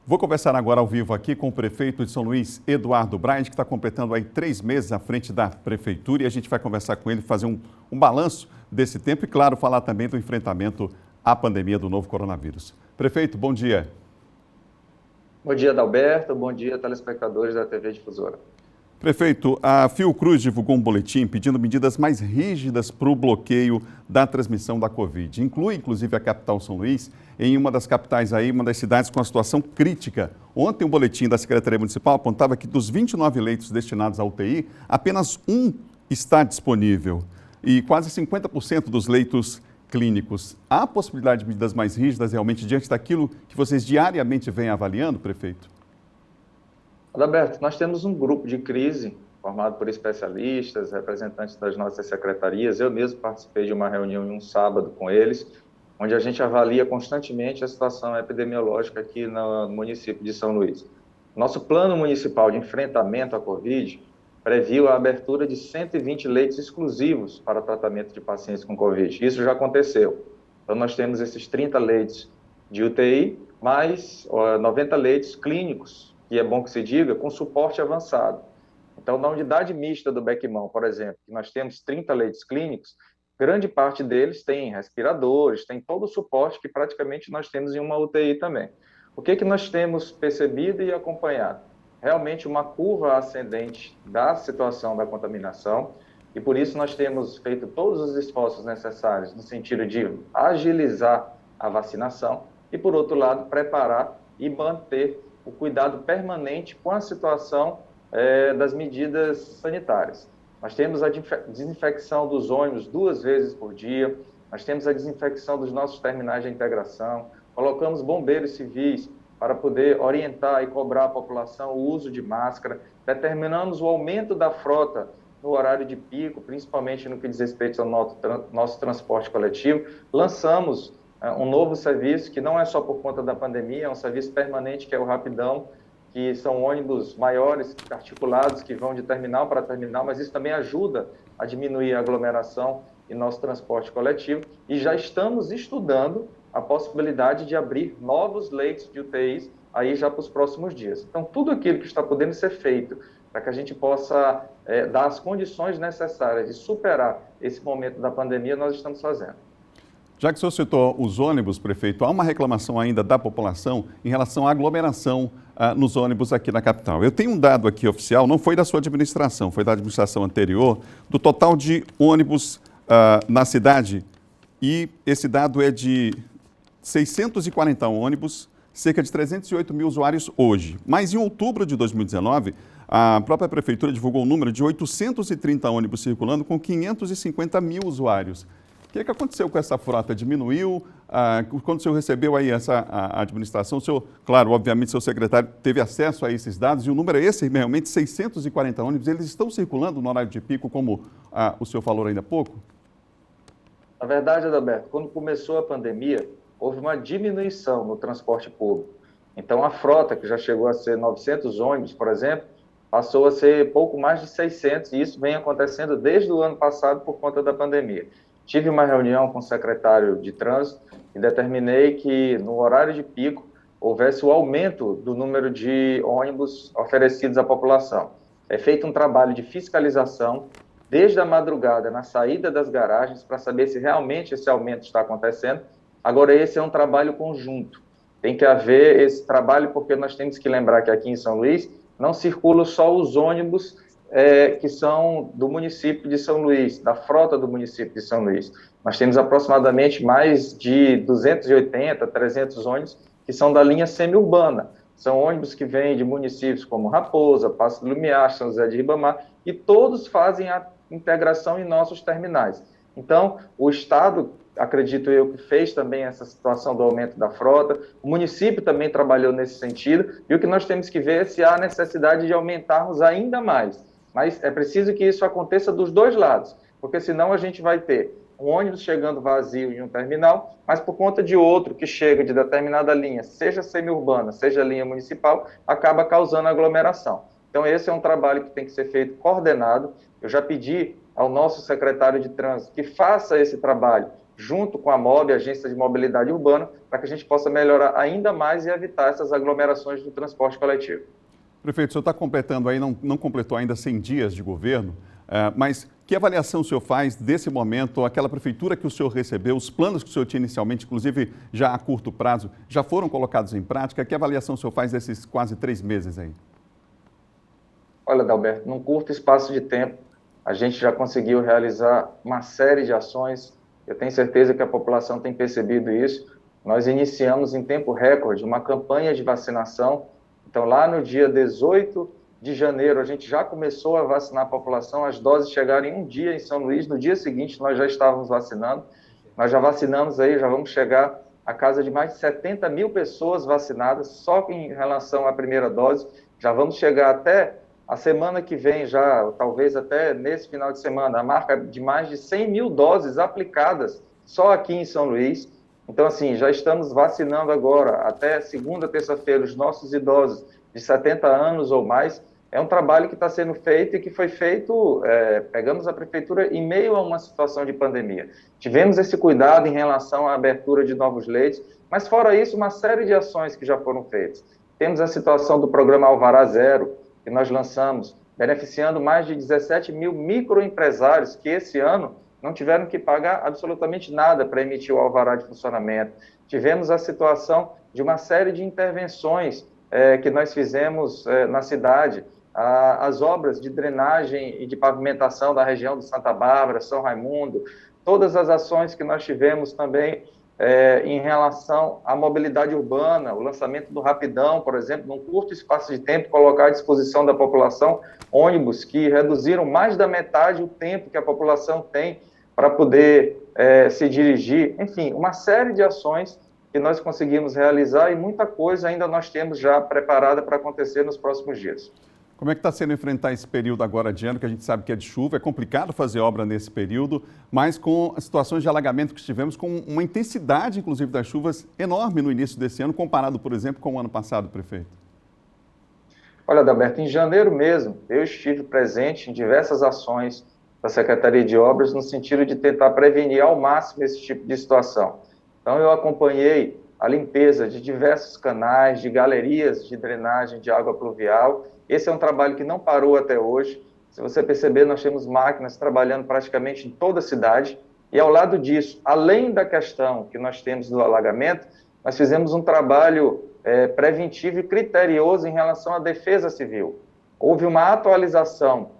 Vou conversar agora ao vivo aqui com o prefeito de São Luís, Eduardo Bryant, que está completando aí 3 meses à frente da prefeitura, e a gente vai conversar com ele, fazer um balanço desse tempo e, claro, falar também do enfrentamento à pandemia do novo coronavírus. Prefeito, bom dia. Bom dia, Adalberto. Bom dia, telespectadores da TV Difusora. Prefeito, a Fiocruz divulgou um boletim pedindo medidas mais rígidas para o bloqueio da transmissão da Covid. Inclui, inclusive, a capital São Luís, em uma das capitais aí, uma das cidades com a situação crítica. Ontem, um boletim da Secretaria Municipal apontava que dos 29 leitos destinados à UTI, apenas um está disponível e quase 50% dos leitos clínicos. Há possibilidade de medidas mais rígidas realmente diante daquilo que vocês diariamente vêm avaliando, prefeito? Adalberto, nós temos um grupo de crise formado por especialistas, representantes das nossas secretarias. Eu mesmo participei de uma reunião em um sábado com eles, onde a gente avalia constantemente a situação epidemiológica aqui no município de São Luís. Nosso plano municipal de enfrentamento à Covid previu a abertura de 120 leitos exclusivos para tratamento de pacientes com Covid. Isso já aconteceu. Então, nós temos esses 30 leitos de UTI, mais 90 leitos clínicos, que é bom que se diga, com suporte avançado. Então, na unidade mista do Bequimão, por exemplo, que nós temos 30 leitos clínicos, grande parte deles tem respiradores, tem todo o suporte que praticamente nós temos em uma UTI também. O que nós temos percebido e acompanhado? Realmente uma curva ascendente da situação da contaminação, e por isso nós temos feito todos os esforços necessários no sentido de agilizar a vacinação e, por outro lado, preparar e manter o cuidado permanente com a situação das medidas sanitárias. Nós temos a desinfecção dos ônibus 2 vezes por dia, nós temos a desinfecção dos nossos terminais de integração, colocamos bombeiros civis para poder orientar e cobrar a população o uso de máscara, determinamos o aumento da frota no horário de pico, principalmente no que diz respeito ao nosso transporte coletivo, lançamos um novo serviço que não é só por conta da pandemia, é um serviço permanente que é o Rapidão, que são ônibus maiores, articulados, que vão de terminal para terminal, mas isso também ajuda a diminuir a aglomeração em nosso transporte coletivo, e já estamos estudando a possibilidade de abrir novos leitos de UTIs aí já para os próximos dias. Então, tudo aquilo que está podendo ser feito para que a gente possa dar as condições necessárias de superar esse momento da pandemia, nós estamos fazendo. Já que o senhor citou os ônibus, prefeito, há uma reclamação ainda da população em relação à aglomeração nos ônibus aqui na capital. Eu tenho um dado aqui oficial, não foi da sua administração, foi da administração anterior, do total de ônibus na cidade, e esse dado é de 640 ônibus, cerca de 308 mil usuários hoje. Mas em outubro de 2019, a própria prefeitura divulgou um número de 830 ônibus circulando com 550 mil usuários. O que aconteceu com essa frota? Diminuiu? Quando o senhor recebeu aí a administração, o senhor, claro, obviamente, seu secretário teve acesso a esses dados, e o número é esse, realmente, 640 ônibus. Eles estão circulando no horário de pico, como o senhor falou ainda há pouco? Na verdade, Adalberto, quando começou a pandemia, houve uma diminuição no transporte público. Então, a frota, que já chegou a ser 900 ônibus, por exemplo, passou a ser pouco mais de 600, e isso vem acontecendo desde o ano passado por conta da pandemia. Tive uma reunião com o secretário de Trânsito e determinei que, no horário de pico, houvesse o aumento do número de ônibus oferecidos à população. É feito um trabalho de fiscalização desde a madrugada, na saída das garagens, para saber se realmente esse aumento está acontecendo. Agora, esse é um trabalho conjunto. Tem que haver esse trabalho, porque nós temos que lembrar que aqui em São Luís não circulam só os ônibus que são do município de São Luís, da frota do município de São Luís. Nós temos aproximadamente mais de 280, 300 ônibus que são da linha semi-urbana. São ônibus que vêm de municípios como Raposa, Passo do Lumiar, São José de Ribamar, e todos fazem a integração em nossos terminais. Então, o Estado, acredito eu, que fez também essa situação do aumento da frota, o município também trabalhou nesse sentido, e o que nós temos que ver é se há necessidade de aumentarmos ainda mais. Mas é preciso que isso aconteça dos dois lados, porque senão a gente vai ter um ônibus chegando vazio em um terminal, mas por conta de outro que chega de determinada linha, seja semi-urbana, seja linha municipal, acaba causando aglomeração. Então esse é um trabalho que tem que ser feito coordenado. Eu já pedi ao nosso secretário de Trânsito que faça esse trabalho junto com a MOB, Agência de Mobilidade Urbana, para que a gente possa melhorar ainda mais e evitar essas aglomerações do transporte coletivo. Prefeito, o senhor está completando aí, não completou ainda 100 dias de governo, mas que avaliação o senhor faz desse momento, aquela prefeitura que o senhor recebeu, os planos que o senhor tinha inicialmente, inclusive já a curto prazo, já foram colocados em prática? Que avaliação o senhor faz desses quase 3 meses aí? Olha, Adalberto, num curto espaço de tempo, a gente já conseguiu realizar uma série de ações. Eu tenho certeza que a população tem percebido isso. Nós iniciamos em tempo recorde uma campanha de vacinação. Então, lá no dia 18 de janeiro, a gente já começou a vacinar a população. As doses chegaram em um dia em São Luís. No dia seguinte, nós já estávamos vacinando. Nós já vacinamos aí, já vamos chegar à casa de mais de 70 mil pessoas vacinadas, só em relação à primeira dose. Já vamos chegar até a semana que vem, já talvez até nesse final de semana, a marca de mais de 100 mil doses aplicadas só aqui em São Luís. Então, assim, já estamos vacinando agora, até segunda, terça-feira, os nossos idosos de 70 anos ou mais. É um trabalho que está sendo feito e que foi feito, pegamos a prefeitura em meio a uma situação de pandemia. Tivemos esse cuidado em relação à abertura de novos leitos, mas fora isso, uma série de ações que já foram feitas. Temos a situação do programa Alvará Zero, que nós lançamos, beneficiando mais de 17 mil microempresários que esse ano não tiveram que pagar absolutamente nada para emitir o alvará de funcionamento. Tivemos a situação de uma série de intervenções que nós fizemos na cidade, as obras de drenagem e de pavimentação da região de Santa Bárbara, São Raimundo, todas as ações que nós tivemos também em relação à mobilidade urbana, o lançamento do Rapidão, por exemplo, num curto espaço de tempo, colocar à disposição da população ônibus que reduziram mais da metade o tempo que a população tem para poder se dirigir. Enfim, uma série de ações que nós conseguimos realizar e muita coisa ainda nós temos já preparada para acontecer nos próximos dias. Como é que está sendo enfrentar esse período agora de ano, que a gente sabe que é de chuva, é complicado fazer obra nesse período, mas com as situações de alagamento que tivemos, com uma intensidade, inclusive, das chuvas enorme no início desse ano, comparado, por exemplo, com o ano passado, prefeito? Olha, Adalberto, em janeiro mesmo, eu estive presente em diversas ações da Secretaria de Obras, no sentido de tentar prevenir ao máximo esse tipo de situação. Então, eu acompanhei a limpeza de diversos canais, de galerias de drenagem de água pluvial. Esse é um trabalho que não parou até hoje. Se você perceber, nós temos máquinas trabalhando praticamente em toda a cidade. E ao lado disso, além da questão que nós temos do alagamento, nós fizemos um trabalho preventivo e criterioso em relação à defesa civil. Houve uma atualização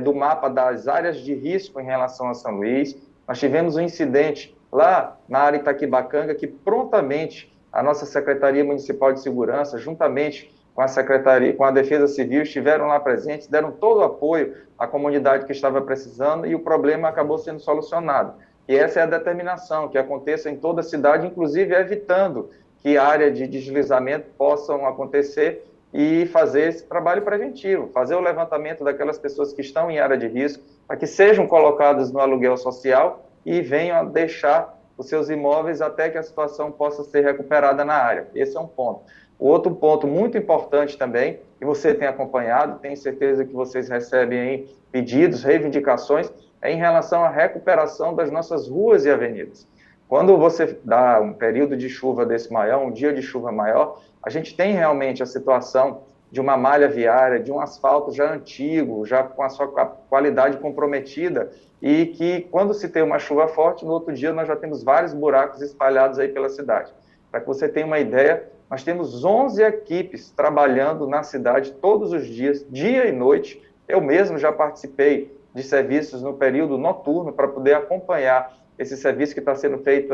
do mapa das áreas de risco em relação a São Luís. Nós tivemos um incidente lá na área Itaquibacanga que prontamente a nossa Secretaria Municipal de Segurança, juntamente com a Secretaria, com a Defesa Civil, estiveram lá presentes, deram todo o apoio à comunidade que estava precisando e o problema acabou sendo solucionado. E essa é a determinação, que aconteça em toda a cidade, inclusive evitando que área de deslizamento possam acontecer e fazer esse trabalho preventivo, fazer o levantamento daquelas pessoas que estão em área de risco, para que sejam colocadas no aluguel social e venham a deixar os seus imóveis até que a situação possa ser recuperada na área. Esse é um ponto. O outro ponto muito importante também, que você tem acompanhado, tenho certeza que vocês recebem aí pedidos, reivindicações, é em relação à recuperação das nossas ruas e avenidas. Quando você dá um período de chuva desse maior, um dia de chuva maior, a gente tem realmente a situação de uma malha viária, de um asfalto já antigo, já com a sua qualidade comprometida, e que quando se tem uma chuva forte, no outro dia nós já temos vários buracos espalhados aí pela cidade. Para que você tenha uma ideia, nós temos 11 equipes trabalhando na cidade todos os dias, dia e noite. Eu mesmo já participei de serviços no período noturno para poder acompanhar esse serviço que está sendo feito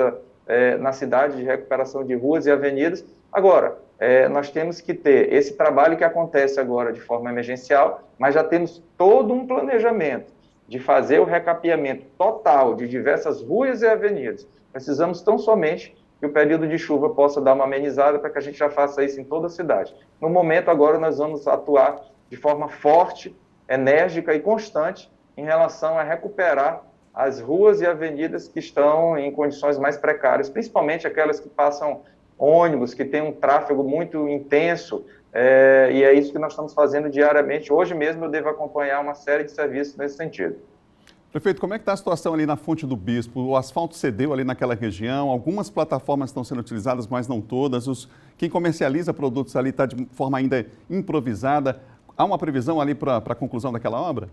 na cidade de recuperação de ruas e avenidas. Agora, nós temos que ter esse trabalho que acontece agora de forma emergencial, mas já temos todo um planejamento de fazer o recapeamento total de diversas ruas e avenidas. Precisamos tão somente que o período de chuva possa dar uma amenizada para que a gente já faça isso em toda a cidade. No momento, agora, nós vamos atuar de forma forte, enérgica e constante em relação a recuperar as ruas e avenidas que estão em condições mais precárias, principalmente aquelas que passam ônibus, que tem um tráfego muito intenso, e é isso que nós estamos fazendo diariamente. Hoje mesmo eu devo acompanhar uma série de serviços nesse sentido. Prefeito, como é que está a situação ali na Fonte do Bispo? O asfalto cedeu ali naquela região, algumas plataformas estão sendo utilizadas, mas não todas. Quem comercializa produtos ali está de forma ainda improvisada. Há uma previsão ali para a conclusão daquela obra?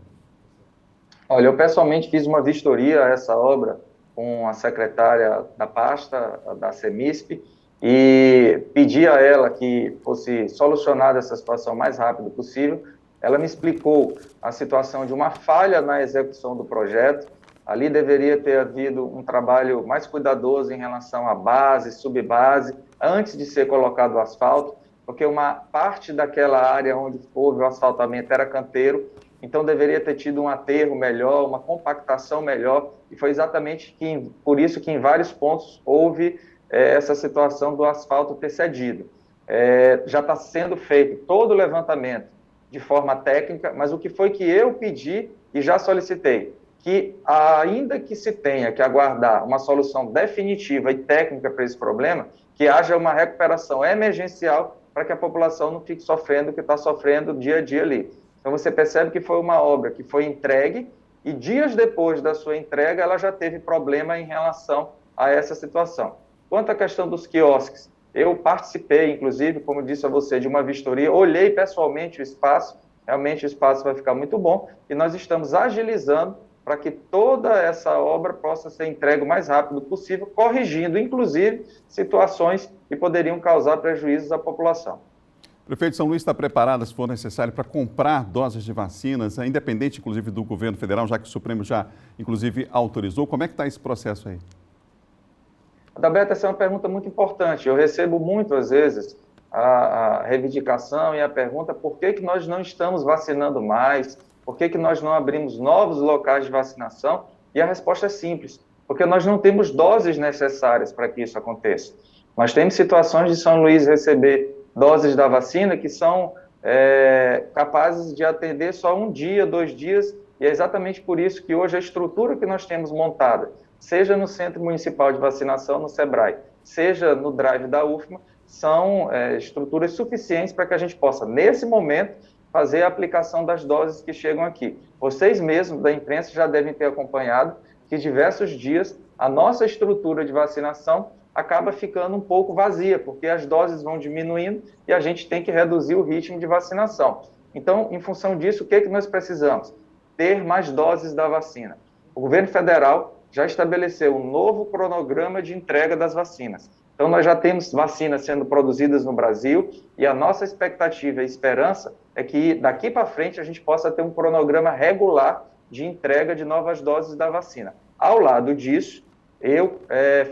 Olha, eu pessoalmente fiz uma vistoria a essa obra com a secretária da pasta, da CEMISP, e pedi a ela que fosse solucionada essa situação o mais rápido possível. Ela me explicou a situação de uma falha na execução do projeto. Ali deveria ter havido um trabalho mais cuidadoso em relação à base, subbase, antes de ser colocado o asfalto, porque uma parte daquela área onde houve o asfaltamento era canteiro, então deveria ter tido um aterro melhor, uma compactação melhor, e foi exatamente por isso que em vários pontos houve essa situação do asfalto ter cedido. Já está sendo feito todo o levantamento de forma técnica, mas o que foi que eu pedi e já solicitei? Que ainda que se tenha que aguardar uma solução definitiva e técnica para esse problema, que haja uma recuperação emergencial para que a população não fique sofrendo o que está sofrendo dia a dia ali. Então você percebe que foi uma obra que foi entregue e dias depois da sua entrega ela já teve problema em relação a essa situação. Quanto à questão dos quiosques, eu participei, inclusive, como disse a você, de uma vistoria, olhei pessoalmente o espaço, realmente o espaço vai ficar muito bom e nós estamos agilizando para que toda essa obra possa ser entregue o mais rápido possível, corrigindo, inclusive, situações que poderiam causar prejuízos à população. Prefeito, São Luís está preparado, se for necessário, para comprar doses de vacinas, independente, inclusive, do governo federal, já que o Supremo já, inclusive, autorizou. Como é que está esse processo aí? Adalberto, essa é uma pergunta muito importante. Eu recebo muitas vezes a reivindicação e a pergunta por que nós não estamos vacinando mais, por que nós não abrimos novos locais de vacinação, e a resposta é simples, porque nós não temos doses necessárias para que isso aconteça. Nós temos situações de São Luís receber doses da vacina que são capazes de atender só 1 dia, 2 dias, e é exatamente por isso que hoje a estrutura que nós temos montada, seja no Centro Municipal de Vacinação, no SEBRAE, seja no Drive da UFMA, são estruturas suficientes para que a gente possa, nesse momento, fazer a aplicação das doses que chegam aqui. Vocês mesmos da imprensa já devem ter acompanhado que diversos dias a nossa estrutura de vacinação acaba ficando um pouco vazia, porque as doses vão diminuindo e a gente tem que reduzir o ritmo de vacinação. Então, em função disso, o que nós precisamos? Ter mais doses da vacina. O governo federal já estabeleceu um novo cronograma de entrega das vacinas. Então, nós já temos vacinas sendo produzidas no Brasil e a nossa expectativa e esperança é que daqui para frente a gente possa ter um cronograma regular de entrega de novas doses da vacina. Ao lado disso, eu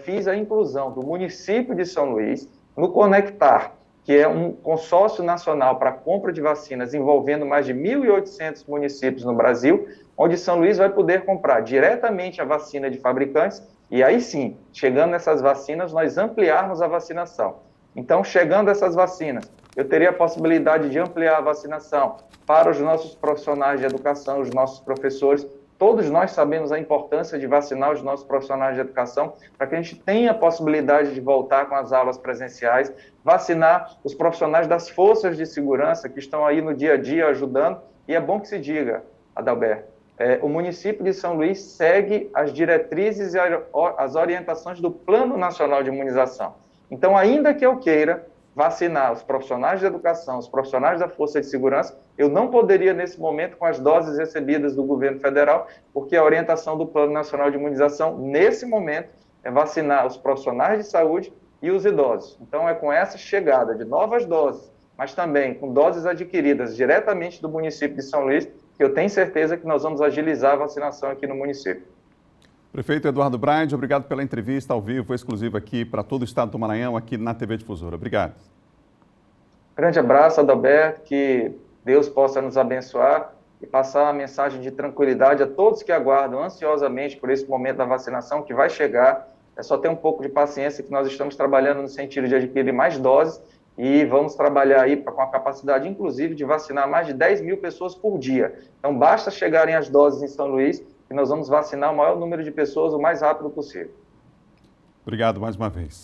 fiz a inclusão do município de São Luís no Conectar, que é um consórcio nacional para compra de vacinas envolvendo mais de 1.800 municípios no Brasil, onde São Luís vai poder comprar diretamente a vacina de fabricantes e aí sim, chegando nessas vacinas, nós ampliarmos a vacinação. Então, chegando essas vacinas, eu teria a possibilidade de ampliar a vacinação para os nossos profissionais de educação, os nossos professores. Todos nós sabemos a importância de vacinar os nossos profissionais de educação para que a gente tenha a possibilidade de voltar com as aulas presenciais, vacinar os profissionais das forças de segurança que estão aí no dia a dia ajudando. E é bom que se diga, Adalberto, o município de São Luís segue as diretrizes e as orientações do Plano Nacional de Imunização. Então, ainda que eu queira vacinar os profissionais de educação, os profissionais da Força de Segurança, eu não poderia, nesse momento, com as doses recebidas do governo federal, porque a orientação do Plano Nacional de Imunização, nesse momento, é vacinar os profissionais de saúde e os idosos. Então, é com essa chegada de novas doses, mas também com doses adquiridas diretamente do município de São Luís, que eu tenho certeza que nós vamos agilizar a vacinação aqui no município. Prefeito Eduardo Braide, obrigado pela entrevista ao vivo, exclusiva aqui para todo o estado do Maranhão, aqui na TV Difusora. Obrigado. Grande abraço, Adalberto, que Deus possa nos abençoar e passar uma mensagem de tranquilidade a todos que aguardam ansiosamente por esse momento da vacinação que vai chegar. É só ter um pouco de paciência que nós estamos trabalhando no sentido de adquirir mais doses e vamos trabalhar aí com a capacidade, inclusive, de vacinar mais de 10 mil pessoas por dia. Então, basta chegarem as doses em São Luís e nós vamos vacinar o maior número de pessoas o mais rápido possível. Obrigado mais uma vez.